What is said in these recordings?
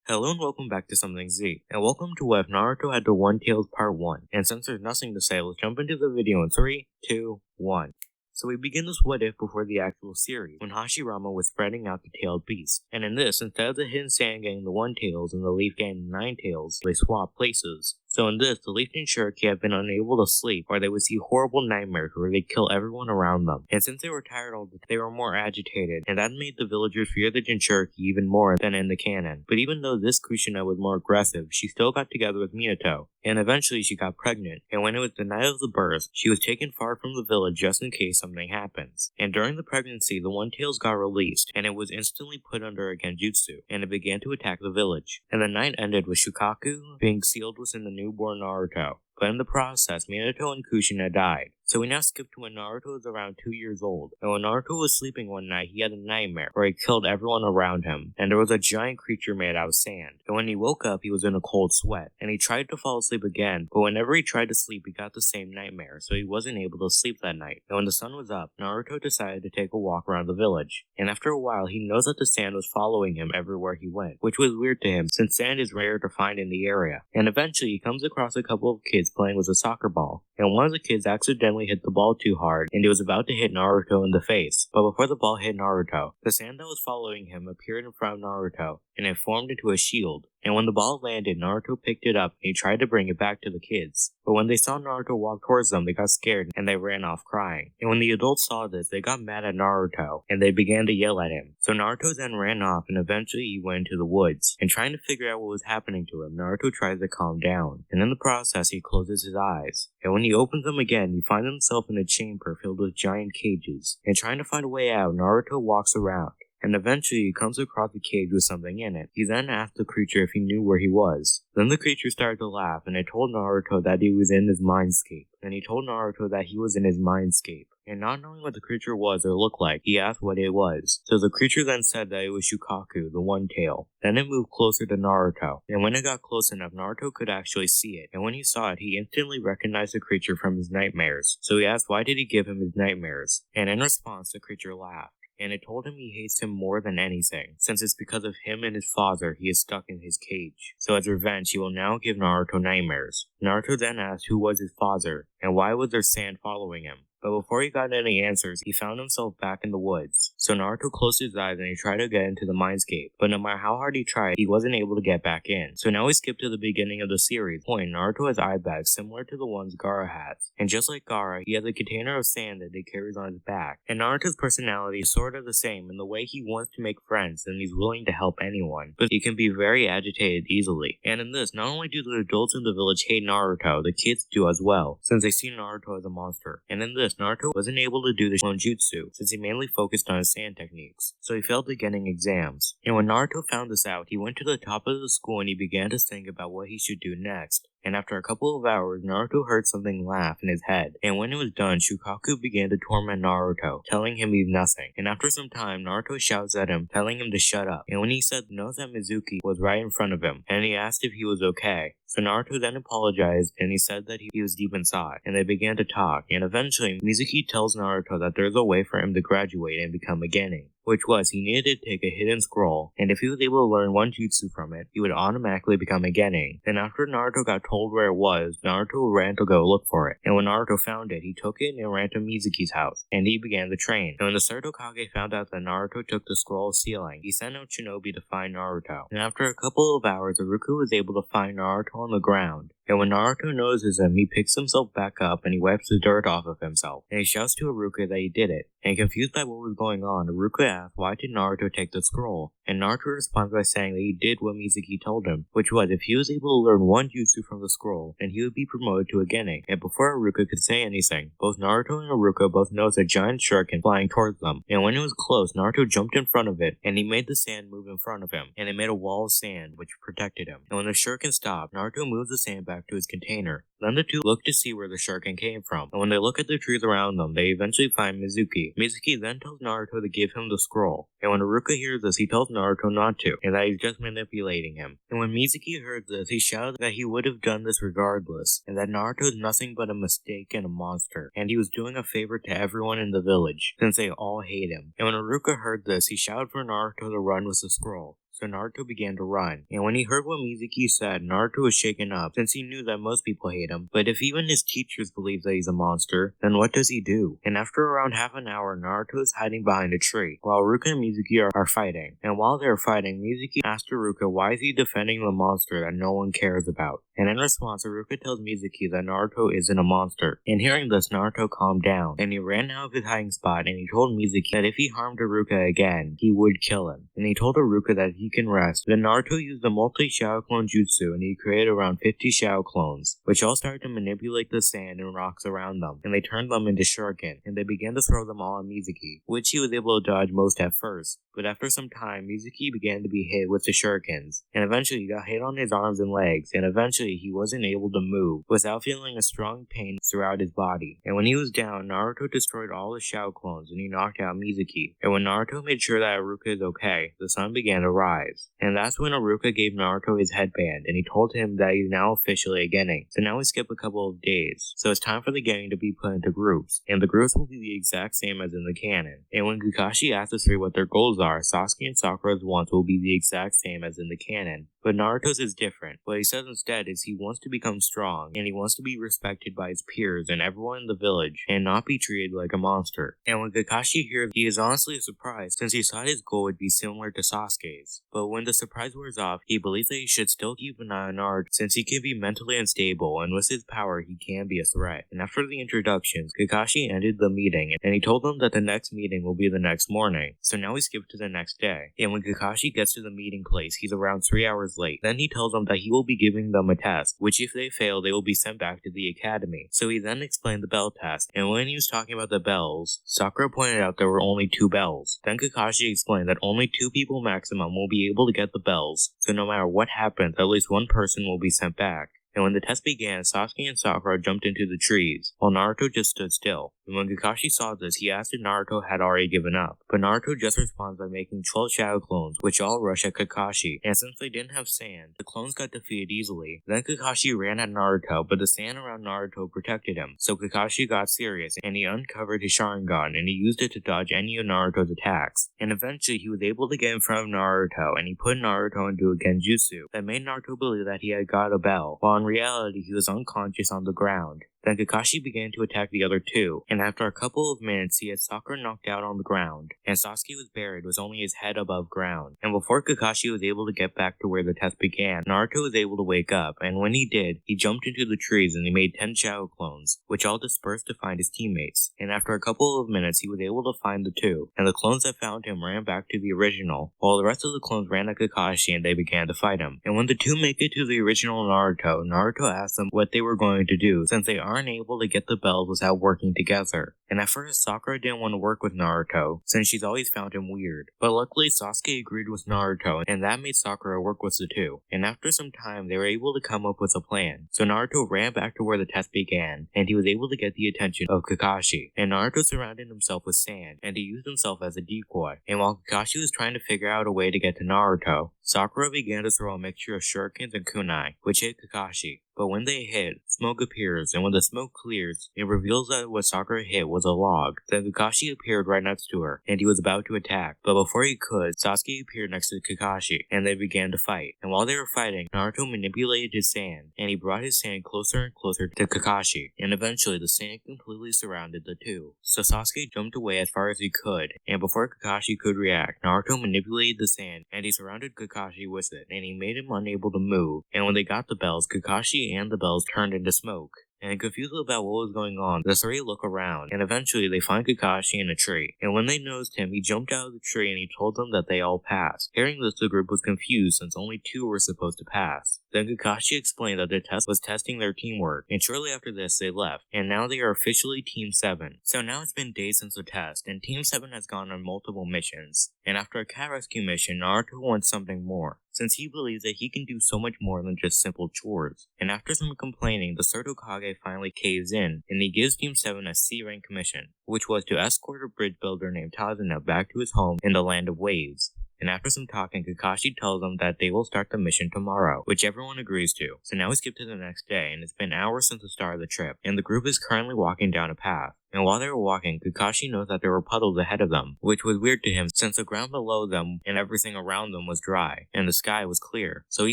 Hello and welcome back to Something Z, and welcome to What If Naruto Had the One Tails Part 1. And since there's nothing to say, let's jump into the video in 3, 2, 1. So we begin this what if before the actual series, when Hashirama was spreading out the tailed beast. And in this, instead of the Hidden Sand getting the one tails and the Leaf getting the 9 tails, they swap places. So in this, the Leaf and Shirky have been unable to sleep, or they would see horrible nightmares where they'd kill everyone around them. And since they were tired all the time, they were more agitated, and that made the villagers fear the Jinchuriki even more than in the canon. But even though this Kushina was more aggressive, she still got together with Minato, and eventually she got pregnant. And when it was the night of the birth, she was taken far from the village just in case something happens. And during the pregnancy, the One Tails got released, and it was instantly put under a genjutsu, and it began to attack the village. And the night ended with Shukaku being sealed within the newborn Naruto. But in the process, Minato and Kushina died. So we now skip to when Naruto was around 2 years old, and when Naruto was sleeping one night, he had a nightmare where he killed everyone around him, and there was a giant creature made out of sand. And when he woke up, he was in a cold sweat, and he tried to fall asleep again, but whenever he tried to sleep, he got the same nightmare, so he wasn't able to sleep that night. And when the sun was up, Naruto decided to take a walk around the village, and after a while, he noticed that the sand was following him everywhere he went, which was weird to him, since sand is rare to find in the area. And eventually, he comes across a couple of kids playing with a soccer ball, and one of the kids accidentally hit the ball too hard, and he was about to hit Naruto in the face. But before the ball hit Naruto, the sand that was following him appeared in front of Naruto, and it formed into a shield. And when the ball landed, Naruto picked it up and he tried to bring it back to the kids. But when they saw Naruto walk towards them, they got scared and they ran off crying. And when the adults saw this, they got mad at Naruto and they began to yell at him. So Naruto then ran off and eventually he went into the woods. And trying to figure out what was happening to him, Naruto tries to calm down. And in the process, he closes his eyes. And when he opens them again, he finds himself in a chamber filled with giant cages. And trying to find a way out, Naruto walks around. And eventually he comes across a cage with something in it. He then asked the creature if he knew where he was. Then the creature started to laugh, and it told Naruto that he was in his mindscape. And he told Naruto that he was in his mindscape. And not knowing what the creature was or looked like, he asked what it was. So the creature then said that it was Shukaku, the One Tail. Then it moved closer to Naruto, and when it got close enough, Naruto could actually see it. And when he saw it, he instantly recognized the creature from his nightmares. So he asked why did he give him his nightmares. And in response, the creature laughed. And it told him he hates him more than anything, since it's because of him and his father he is stuck in his cage. So as revenge, he will now give Naruto nightmares. Naruto then asked who was his father, and why was there sand following him. But before he got any answers, he found himself back in the woods. So Naruto closed his eyes and he tried to get into the mindscape, but no matter how hard he tried, he wasn't able to get back in. So now we skip to the beginning of the series. Point, Naruto has eye bags similar to the ones Gaara has. And just like Gaara, he has a container of sand that he carries on his back. And Naruto's personality is sort of the same in the way he wants to make friends and he's willing to help anyone, but he can be very agitated easily. And in this, not only do the adults in the village hate Naruto, the kids do as well, since they see Naruto as a monster. And in this, Naruto wasn't able to do the Shonjutsu since he mainly focused on his sand techniques, so he failed at getting exams. And when Naruto found this out, he went to the top of the school and he began to think about what he should do next. And after a couple of hours, Naruto heard something laugh in his head. And when it was done, Shukaku began to torment Naruto, telling him he's nothing. And after some time, Naruto shouts at him, telling him to shut up. And when he said no, that Mizuki was right in front of him, and he asked if he was okay. So Naruto then apologized, and he said that he was deep inside, and they began to talk. And eventually, Mizuki tells Naruto that there's a way for him to graduate and become a genin, which was he needed to take a hidden scroll, and if he was able to learn one jutsu from it, he would automatically become a genin. Then after Naruto got told where it was, Naruto ran to go look for it, and when Naruto found it, he took it and ran to Mizuki's house, and he began to train. And when the third Hokage found out that Naruto took the scroll of sealing, he sent out Shinobi to find Naruto. And after a couple of hours, Iruka was able to find Naruto on the ground. And when Naruto notices him, he picks himself back up and he wipes the dirt off of himself. And he shouts to Iruka that he did it. And confused by what was going on, Iruka asks why did Naruto take the scroll? And Naruto responds by saying that he did what Mizuki told him, which was if he was able to learn one jutsu from the scroll, then he would be promoted to a genin. And before Iruka could say anything, both Naruto and Iruka both noticed a giant shuriken flying towards them. And when it was close, Naruto jumped in front of it, and he made the sand move in front of him, and it made a wall of sand which protected him. And when the shuriken stopped, Naruto moves the sand back to his container. Then the two look to see where the shuriken came from, and when they look at the trees around them, they eventually find Mizuki. Mizuki then tells Naruto to give him the scroll, and when Iruka hears this, he tells Naruto not to, and that he's just manipulating him. And when Mizuki heard this, he shouted that he would have done this regardless, and that Naruto is nothing but a mistake and a monster, and he was doing a favor to everyone in the village, since they all hate him. And when Iruka heard this, he shouted for Naruto to run with the scroll. so Naruto began to run. And when he heard what Mizuki said, Naruto was shaken up since he knew that most people hate him. But if even his teachers believe that he's a monster, then what does he do? And after around half an hour, Naruto is hiding behind a tree, while Ruka and Mizuki are fighting. And while they're fighting, Mizuki asks Ruka why is he defending the monster that no one cares about. And in response, Ruka tells Mizuki that Naruto isn't a monster. And hearing this, Naruto calmed down, and he ran out of his hiding spot, and he told Mizuki that if he harmed Ruka again, he would kill him. And he told Ruka that he can rest. Then Naruto used the multi-Shadow Clone Jutsu, and he created around 50 Shadow Clones, which all started to manipulate the sand and rocks around them, and they turned them into shuriken, and they began to throw them all at Mizuki, which he was able to dodge most at first. But after some time, Mizuki began to be hit with the shurikens, and eventually he got hit on his arms and legs, and eventually he wasn't able to move without feeling a strong pain throughout his body. And when he was down, Naruto destroyed all the Shadow Clones, and he knocked out Mizuki. And when Naruto made sure that Iruka is okay, the sun began to rise. And that's when Iruka gave Naruto his headband, and he told him that he's now officially a Genin. So now we skip a couple of days. So it's time for the Genin to be put into groups, and the groups will be the exact same as in the canon. And when Kakashi asks the three what their goals are, Sasuke and Sakura's wants will be the exact same as in the canon. But Naruto's is different. What he says instead is he wants to become strong, and he wants to be respected by his peers and everyone in the village, and not be treated like a monster. And when Kakashi hears, he is honestly surprised, since he thought his goal would be similar to Sasuke's. But when the surprise wears off, he believes that he should still keep an eye on Naruto, since he can be mentally unstable, and with his power he can be a threat. And after the introductions, Kakashi ended the meeting, and he told them that the next meeting will be the next morning. So now we skip to the next day. And when Kakashi gets to the meeting place, he's around 3 hours late. Then he tells them that he will be giving them a test, which if they fail, they will be sent back to the academy. So he then explained the bell test, and when he was talking about the bells, Sakura pointed out there were only 2 bells. Then Kakashi explained that only 2 people maximum will be able to get the bells, so no matter what happens, at least one person will be sent back. And when the test began, Sasuke and Sakura jumped into the trees, while Naruto just stood still. And when Kakashi saw this, he asked if Naruto had already given up. But Naruto just responds by making 12 Shadow Clones, which all rush at Kakashi. And since they didn't have sand, the clones got defeated easily. Then Kakashi ran at Naruto, but the sand around Naruto protected him. So Kakashi got serious, and he uncovered his Sharingan, and he used it to dodge any of Naruto's attacks. And eventually, he was able to get in front of Naruto, and he put Naruto into a genjutsu that made Naruto believe that he had got a bell, while in reality, he was unconscious on the ground. Then Kakashi began to attack the other 2, and after a couple of minutes he had Sakura knocked out on the ground, and Sasuke was buried with only his head above ground. And before Kakashi was able to get back to where the test began, Naruto was able to wake up, and when he did, he jumped into the trees and he made 10 Shadow Clones, which all dispersed to find his teammates. And after a couple of minutes he was able to find the 2, and the clones that found him ran back to the original, while the rest of the clones ran at Kakashi and they began to fight him. And when the 2 make it to the original Naruto, Naruto asked them what they were going to do, since they aren't able to get the bells without working together. And at first, Sakura didn't want to work with Naruto, since she's always found him weird. But luckily, Sasuke agreed with Naruto, and that made Sakura work with the 2. And after some time, they were able to come up with a plan. So Naruto ran back to where the test began, and he was able to get the attention of Kakashi. And Naruto surrounded himself with sand, and he used himself as a decoy. And while Kakashi was trying to figure out a way to get to Naruto, Sakura began to throw a mixture of shurikens and kunai, which hit Kakashi. But when they hit, smoke appears, and when the smoke clears, it reveals that what Sakura hit was a log. Then Kakashi appeared right next to her, and he was about to attack. But before he could, Sasuke appeared next to Kakashi, and they began to fight. And while they were fighting, Naruto manipulated his sand, and he brought his sand closer and closer to Kakashi. And eventually, the sand completely surrounded the 2. So Sasuke jumped away as far as he could, and before Kakashi could react, Naruto manipulated the sand, and he surrounded Kakashi with it, and he made him unable to move. And when they got the bells, Kakashi and the bells turned into smoke. And confused about what was going on, the 3 look around, and eventually they find Kakashi in a tree. And when they noticed him, he jumped out of the tree and he told them that they all passed. Hearing this, the group was confused since only 2 were supposed to pass. Then Kakashi explained that the test was testing their teamwork, and shortly after this, they left, and now they are officially Team 7. So now it's been days since the test, and Team 7 has gone on multiple missions. And after a cat rescue mission, Naruto wants something more, since he believes that he can do so much more than just simple chores. And after some complaining, the Third Hokage finally caves in, and he gives Team 7 a C-rank mission, which was to escort a bridge builder named Tazuna back to his home in the Land of Waves. And after some talking, Kakashi tells them that they will start the mission tomorrow, which everyone agrees to. So now we skip to the next day, and it's been hours since the start of the trip, and the group is currently walking down a path. and while they were walking, Kakashi noticed that there were puddles ahead of them, which was weird to him since the ground below them and everything around them was dry, and the sky was clear, so he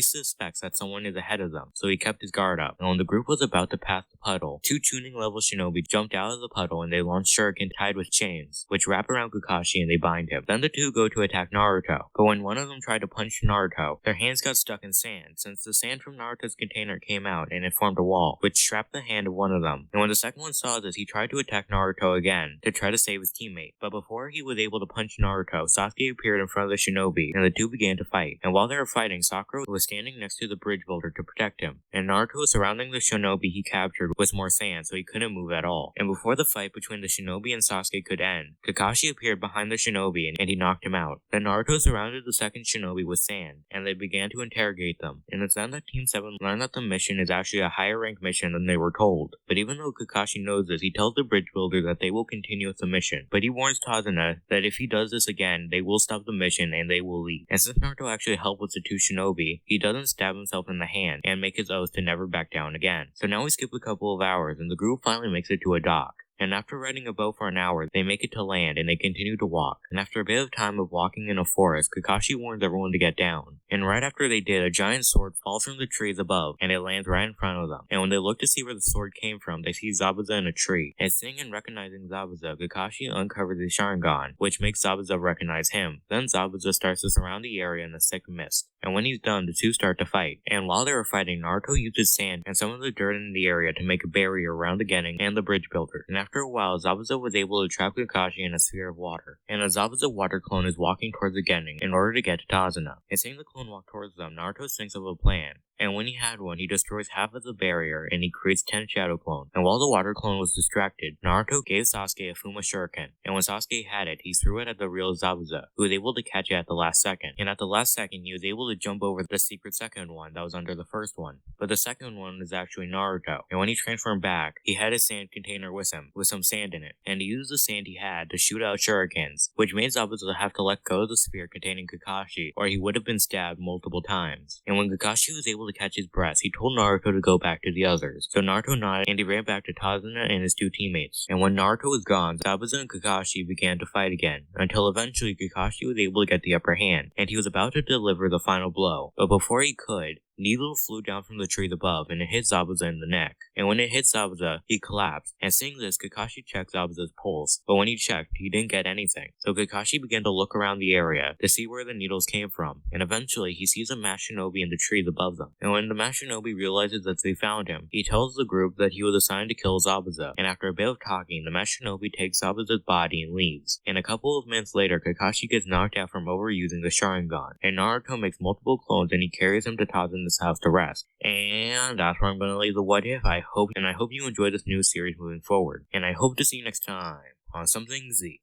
suspects that someone is ahead of them, so he kept his guard up, and when the group was about to pass the puddle, 2 tuning level shinobi jumped out of the puddle and they launched shuriken tied with chains, which wrap around Kakashi and they bind him. Then the 2 go to attack Naruto, but when one of them tried to punch Naruto, their hands got stuck in sand, since the sand from Naruto's container came out and it formed a wall, which trapped the hand of one of them, and when the second one saw this, he tried to attack Naruto again, to try to save his teammate, but before he was able to punch Naruto, Sasuke appeared in front of the shinobi, and the 2 began to fight, and while they were fighting, Sakura was standing next to the bridge builder to protect him, and Naruto was surrounding the shinobi he captured with more sand so he couldn't move at all, and before the fight between the shinobi and Sasuke could end, Kakashi appeared behind the shinobi and he knocked him out. Then Naruto surrounded the second shinobi with sand, and they began to interrogate them, and it's then that Team 7 learned that the mission is actually a higher rank mission than they were told, but even though Kakashi knows this, he tells the bridge builder that they will continue with the mission, but he warns Tazuna that if he does this again, they will stop the mission and they will leave. And since Naruto actually helped with the 2 shinobi, he doesn't stab himself in the hand and make his oath to never back down again. So now we skip a couple of hours and the group finally makes it to a dock. And after riding a boat for an hour, they make it to land and they continue to walk. And after a bit of time of walking in a forest, Kakashi warns everyone to get down. And right after they did, a giant sword falls from the trees above and it lands right in front of them. And when they look to see where the sword came from, they see Zabuza in a tree. And seeing and recognizing Zabuza, Kakashi uncovers his Sharingan, which makes Zabuza recognize him. Then Zabuza starts to surround the area in a thick mist. And when he's done, the 2 start to fight. And while they were fighting, Naruto uses sand and some of the dirt in the area to make a barrier around the Genin and the bridge builder. And after a while, Zabuza was able to trap Kakashi in a sphere of water. And a Zabuza water clone is walking towards the Genin in order to get to Tazuna. And seeing the clone walk towards them, Naruto thinks of a plan. And when he had one, he destroys half of the barrier and he creates 10 shadow clones. And while the water clone was distracted, Naruto gave Sasuke a Fuma Shuriken. And when Sasuke had it, he threw it at the real Zabuza, who was able to catch it at the last second. And at the last second, he was able to jump over the secret second one that was under the first one. But the second one is actually Naruto. And when he transformed back, he had his sand container with him, with some sand in it. And he used the sand he had to shoot out shurikens, which made Zabuza have to let go of the sphere containing Kakashi, or he would have been stabbed multiple times. And when Kakashi was able to catch his breath, he told Naruto to go back to the others. So Naruto nodded and he ran back to Tazuna and his 2 teammates. And when Naruto was gone, Zabuza and Kakashi began to fight again, until eventually Kakashi was able to get the upper hand, and he was about to deliver the final blow. But before he could, Needle flew down from the trees above and it hit Zabuza in the neck. And when it hit Zabuza, he collapsed. And seeing this, Kakashi checked Zabuza's pulse. But when he checked, he didn't get anything. So Kakashi began to look around the area to see where the needles came from. And eventually, he sees a masked shinobi in the trees above them. And when the masked shinobi realizes that they found him, he tells the group that he was assigned to kill Zabuza. And after a bit of talking, the masked shinobi takes Zabuza's body and leaves. And a couple of minutes later, Kakashi gets knocked out from overusing the Sharingan. And Naruto makes multiple clones and he carries him to Tazuna's house to rest. And that's where I'm going to leave the what if. I hope you enjoy this new series moving forward. And I hope to see you next time on Something Z.